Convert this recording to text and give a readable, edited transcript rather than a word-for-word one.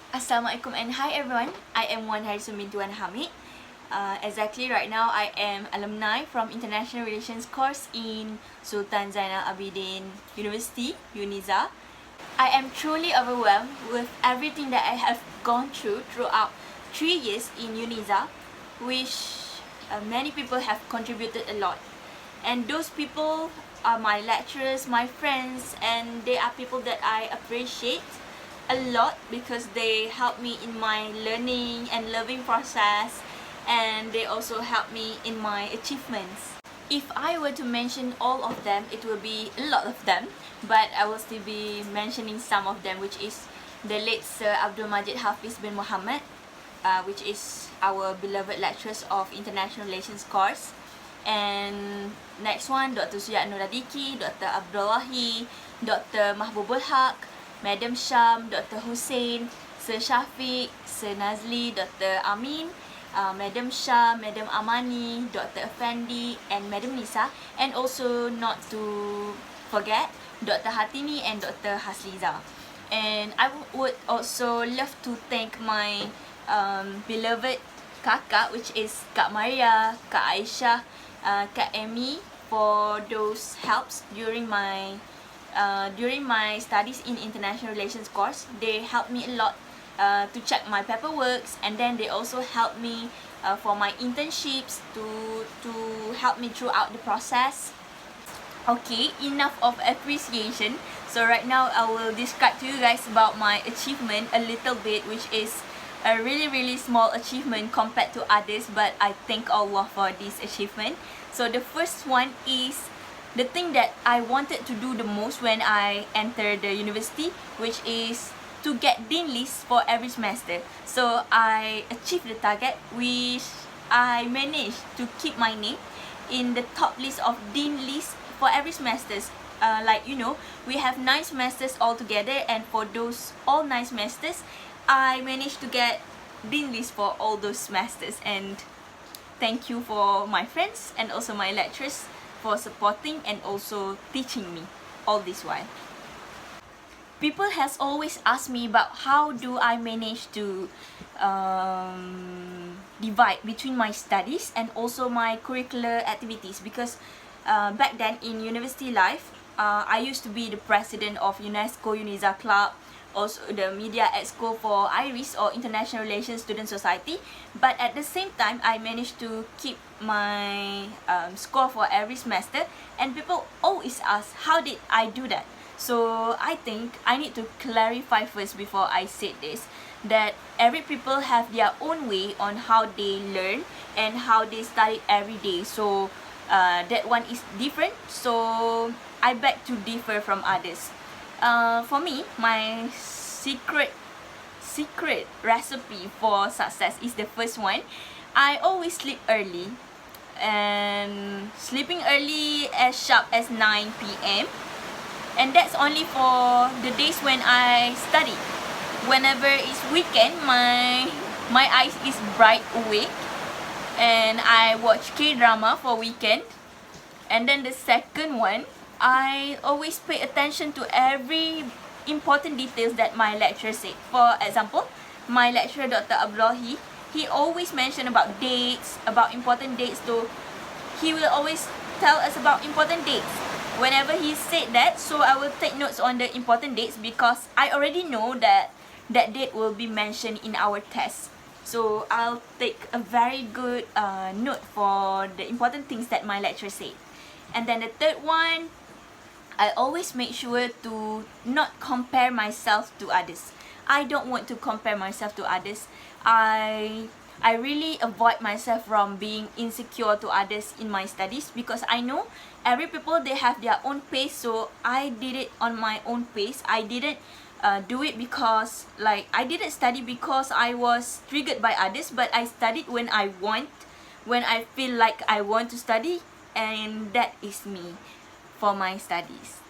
Assalamualaikum and hi everyone. I am Wan Harisun binti Wan Hamid. Exactly right now I am alumni from International Relations course in Sultan Zainal Abidin University, UNIZA. I am truly overwhelmed with everything that I have gone through throughout 3 years in UNIZA, which many people have contributed a lot. And those people are my lecturers, my friends, and they are people that I appreciate a lot because they help me in my learning and loving process, and they also help me in my achievements. If I were to mention all of them, it will be a lot of them, but I will still be mentioning some of them, which is the late Sir Abdul Majid Hafiz bin Muhammad, which is our beloved lecturers of International Relations course. And next one, Dr. Suyat Nuradiki, Dr. Abdullahi, Dr. Mahbubul Haq, Madam Sham, Dr. Hussein, Sir Shafiq, Sir Nazli, Dr. Amin, Madam Shah, Madam Amani, Dr. Effendi, and Madam Nisa, and also not to forget Dr. Hatimi and Dr. Hasliza. And I would also love to thank my beloved kakak, which is Kak Maria, Kak Aisyah, Kak Amy, for those helps during my studies in International Relations course. They helped me a lot to check my paperworks, and then they also helped me for my internships to help me throughout the process. Okay, enough of appreciation. So right now I will describe to you guys about my achievement a little bit, which is a really small achievement compared to others, but I thank Allah for this achievement. So the first one is the thing that I wanted to do the most when I entered the university, which is to get dean list for every semester. So I achieved the target, which I managed to keep my name in the top list of dean list for every semester. Like you know, we have 9 semesters altogether, and for those all 9 semesters, I managed to get dean list for all those semesters. And thank you for my friends and also my lecturers for supporting and also teaching me all this while. People has always asked me about how do I manage to divide between my studies and also my curricular activities, because back then in university life, I used to be the president of UNESCO UNIZA Club, also the media exco for IRIS or International Relations Student Society. But at the same time, I managed to keep my score for every semester, and people always ask how did I do that. So I think I need to clarify first before I say this, that every people have their own way on how they learn and how they study every day. So that one is different, so I beg to differ from others. For me, my secret recipe for success is the first one. I always sleep early, and sleeping early as sharp as 9 p.m. and that's only for the days when I study. Whenever it's weekend, my eyes is bright awake, and I watch K-drama for weekend. And then the second one, I always pay attention to every important details that my lecturer said. For example, my lecturer Dr. Abdullahi, he always mention about dates, about important dates. So he will always tell us about important dates. Whenever he said that, so I will take notes on the important dates, because I already know that that date will be mentioned in our test. So I'll take a very good note for the important things that my lecturer said. And then the third one, I always make sure to not compare myself to others. I don't want to compare myself to others. I really avoid myself from being insecure to others in my studies, because I know every people, they have their own pace. So I did it on my own pace. I didn't do it because, like, I didn't study because I was triggered by others, but I studied when I want, when I feel like I want to study, and that is me for my studies.